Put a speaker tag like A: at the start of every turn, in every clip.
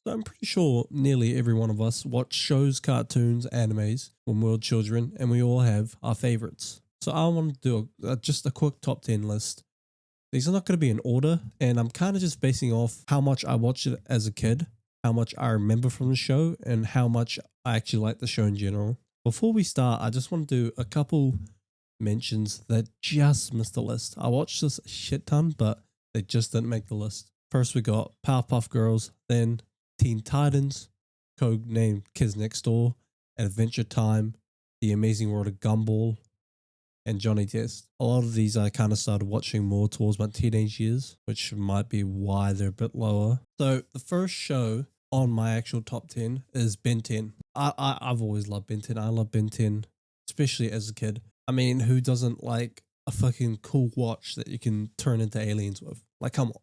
A: So I'm pretty sure nearly every one of us watch shows, cartoons, animes when we were children, and we all have our favorites. So I want to do just a quick top 10 list. These are not going to be in order, and I'm kind of just basing off how much I watched it as a kid, how much I remember from the show, and how much I actually like the show in general. Before we start, I just want to do a couple mentions that just missed the list. I watched this a shit ton, but they just didn't make the list. First, we got Powerpuff Girls, then Teen Titans, codenamed Kids Next Door, Adventure Time, The Amazing World of Gumball, and Johnny Test. A lot of these I kind of started watching more towards my teenage years, which might be why they're a bit lower. So the first show on my actual top 10 is Ben 10. I've always loved Ben 10. I love Ben 10, especially as a kid. I mean, who doesn't like a fucking cool watch that you can turn into aliens with? Like, come on.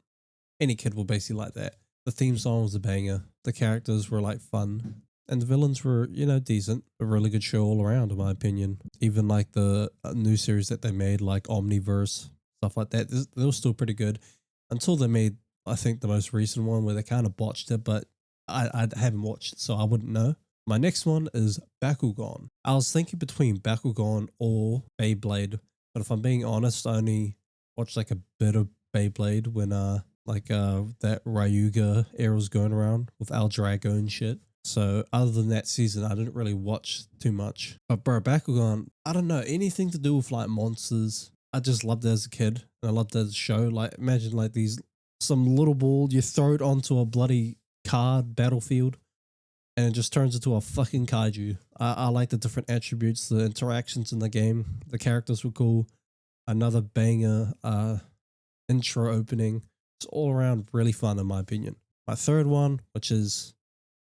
A: Any kid will basically like that. The theme song was a banger. The characters were like fun. And the villains were, decent. A really good show all around, in my opinion. Even like the new series that they made, like Omniverse, stuff like that, they were still pretty good. Until they made, I think, the most recent one where they kind of botched it, but I haven't watched it, so I wouldn't know. My next one is Bakugan. I was thinking between Bakugan or Beyblade, but if I'm being honest, I only watched like a bit of Beyblade when that Ryuga era was going around with Al Drago and shit. So other than that season, I didn't really watch too much. But bro, Bakugan, I don't know, anything to do with like monsters. I just loved it as a kid, and I loved it as a show. Like imagine like some little ball, you throw it onto a bloody card battlefield, and it just turns into a fucking kaiju. I like the different attributes, the interactions in the game. The characters were cool. Another banger intro opening. It's all around really fun in my opinion. My third one, which is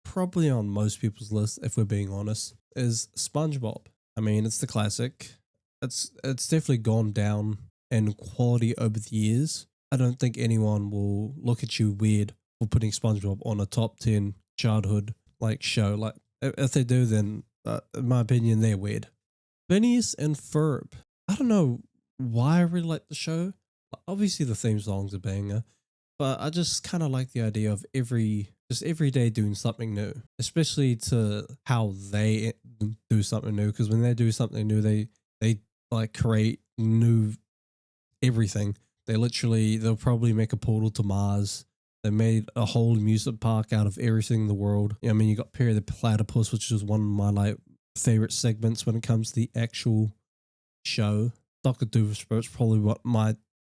A: probably on most people's list if we're being honest, is SpongeBob. I mean, it's the classic. It's definitely gone down in quality over the years. I don't think anyone will look at you weird for putting SpongeBob on a top 10 childhood like show. Like if they do, then in my opinion, they're weird. Phineas and Ferb. I don't know why I really like the show. Obviously, the theme song's a banger, but I just kind of like the idea of every day doing something new, especially to how they do something new. Because when they do something new, they like create new everything. They'll probably make a portal to Mars. They made a whole amusement park out of everything in the world. I mean, you got Perry the Platypus, which is one of my like favorite segments when it comes to the actual show. Dr. Doofenshmirtz probably what my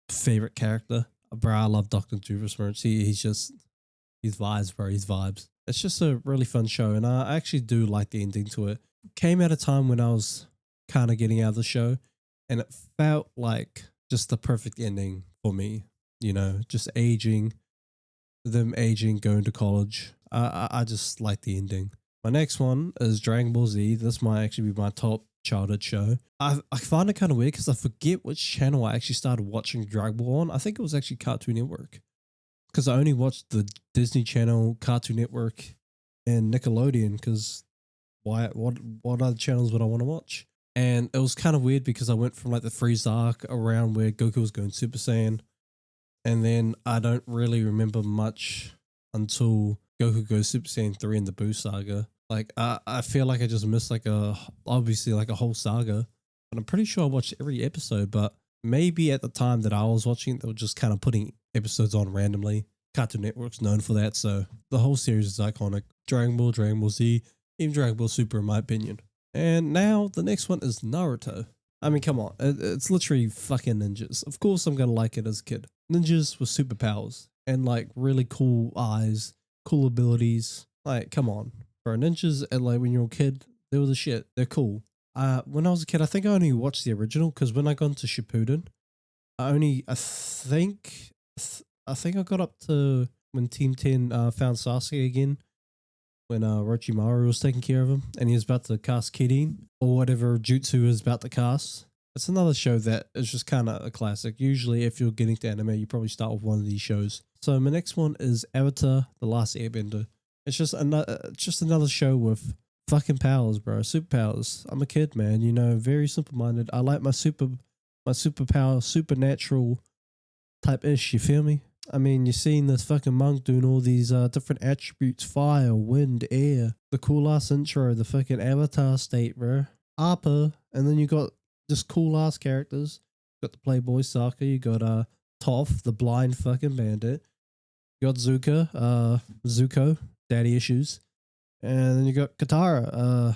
A: favorite character. Bro, I love Dr. Doofenshmirtz. He's vibes, bro. He's vibes. It's just a really fun show, and I actually do like the ending to it. Came at a time when I was kind of getting out of the show, and it felt like just the perfect ending for me. Just them aging, going to college. I just like the ending. My next one is Dragon Ball Z. This might actually be my top childhood show. I find it kind of weird because I forget which channel I actually started watching Dragon Ball on. I think it was actually Cartoon Network, because I only watched the Disney Channel, Cartoon Network, and Nickelodeon. Because what other channels would I want to watch? And it was kind of weird because I went from like the Frieza arc around where Goku was going Super Saiyan, and then I don't really remember much until Goku goes Super Saiyan 3 in the Boo saga. Like I feel like I just missed obviously like a whole saga, but I'm pretty sure I watched every episode. But maybe at the time that I was watching, they were just kind of putting episodes on randomly. Cartoon Network's known for that, so the whole series is iconic. Dragon Ball Z, even Dragon Ball Super in my opinion. And now the next one is Naruto. I mean, come on, it's literally fucking ninjas. Of course I'm gonna like it as a kid. Ninjas with superpowers and like really cool eyes, cool abilities. Like, come on. Bro, ninjas, and like when you're a kid, they were the shit. They're cool. When I was a kid, I think I only watched the original because when I got into Shippuden, I think I got up to when Team 10 found Sasuke again, when Orochimaru was taking care of him and he was about to cast Kirin or whatever jutsu was about to cast. It's another show that is just kind of a classic. Usually if you're getting to anime, you probably start with one of these shows. So my next one is Avatar: The Last Airbender. It's just another show with fucking powers, bro. Superpowers. I'm a kid, man. Very simple-minded. I like my superpower, supernatural type ish. You feel me? I mean, you're seeing this fucking monk doing all these different attributes: fire, wind, air. The cool ass intro, the fucking avatar state, bro. Appa, and then you got just cool ass characters. You got the Playboy Soccer. You got Toph, the blind fucking bandit. You got Zuko, daddy issues, and then you got Katara.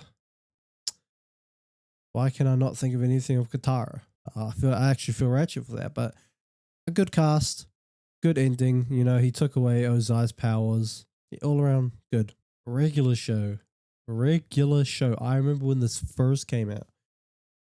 A: Why can I not think of anything of Katara? I actually feel ratchet for that, but a good cast, good ending. You know, he took away Ozai's powers. All around good. Regular show. Regular show. I remember when this first came out.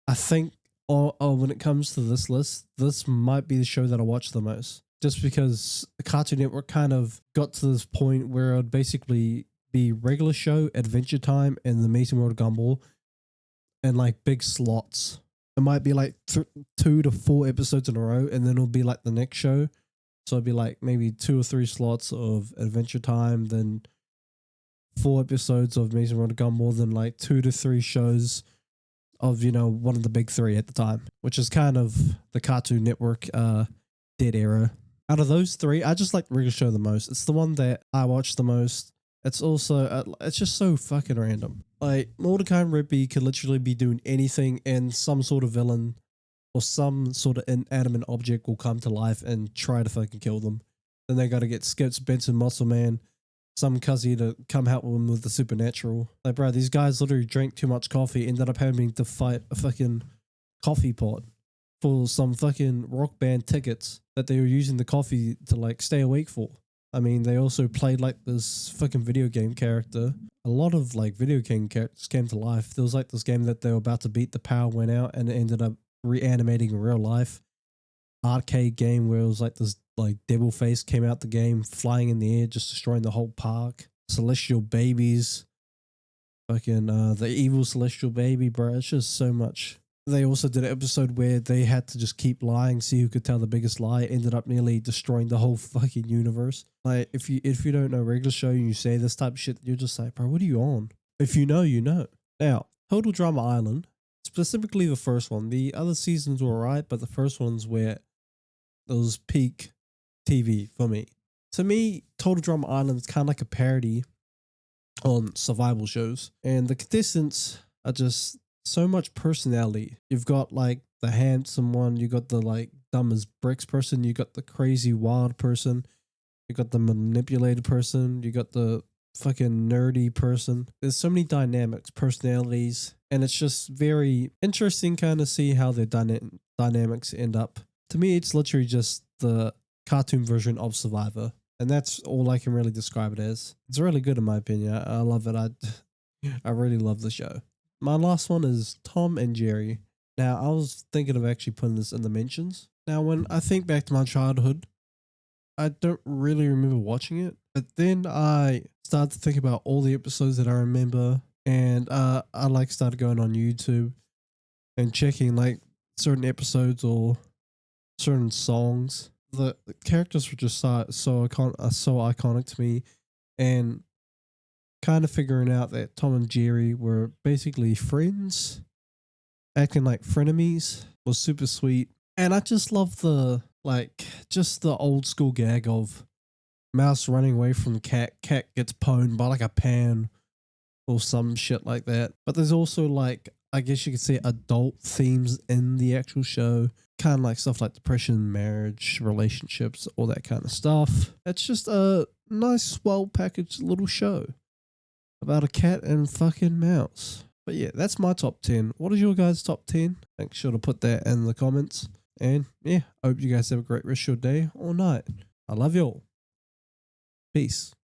A: I think, when it comes to this list, this might be the show that I watch the most. Just because the Cartoon Network kind of got to this point where it would basically be regular show, Adventure Time, and the Amazing World of Gumball, and like big slots. It might be like 2 to 4 episodes in a row, and then it'll be like the next show. So it'd be like maybe 2 or 3 slots of Adventure Time, then 4 episodes of Amazing World of Gumball, then like 2 to 3 shows of, you know, one of the big 3 at the time, which is kind of the Cartoon Network dead era. Out of those 3, I just like the regular show the most. It's the one that I watch the most. It's also, it's just so fucking random. Like, Mordecai and Rigby could literally be doing anything, and some sort of villain or some sort of inanimate object will come to life and try to fucking kill them. Then they gotta get Skips, Benson, Muscle Man, some cuzzy to come help them with the supernatural. Like, bro, these guys literally drank too much coffee, ended up having to fight a fucking coffee pot for some fucking rock band tickets that they were using the coffee to like stay awake for. I mean, they also played like this fucking video game character. A lot of like video game characters came to life. There was like this game that they were about to beat, the power went out, and it ended up reanimating in real life. Arcade game where it was like this like devil face came out the game, flying in the air, just destroying the whole park. Celestial babies. Fucking the evil celestial baby, bro. It's just so much. They also did an episode where they had to just keep lying, see who could tell the biggest lie. Ended up nearly destroying the whole fucking universe. Like, if you don't know regular show and you say this type of shit, you're just like, bro, what are you on? If you know, you know. Now, Total Drama Island, specifically the first one. The other seasons were alright, but the first one's where it was peak TV for me. To me, Total Drama Island is kind of like a parody on survival shows, and the contestants are just so much personality. You've got like the handsome one, you got the like dumb as bricks person, you got the crazy wild person, you got the manipulated person, you got the fucking nerdy person. There's so many dynamics, personalities, and it's just very interesting kind of see how their dynamics end up. To me, it's literally just the cartoon version of Survivor, and that's all I can really describe it as. It's really good in my opinion. I love it. I really love the show. My last one is Tom and Jerry. Now, I was thinking of actually putting this in the mentions. Now, when I think back to my childhood, I don't really remember watching it, but then I started to think about all the episodes that I remember, and I like started going on YouTube and checking like certain episodes or certain songs. The characters were just so iconic to me, and kind of figuring out that Tom and Jerry were basically friends, acting like frenemies, was super sweet. And I just love the old school gag of mouse running away from cat gets pwned by like a pan or some shit like that. But there's also like, I guess you could say, adult themes in the actual show, kind of like stuff like depression, marriage, relationships, all that kind of stuff. It's just a nice, well packaged little show about a cat and fucking mouse. But yeah, that's my top 10. What is your guys' top 10? Make sure to put that in the comments. And yeah, I hope you guys have a great rest of your day or night. I love you all. Peace.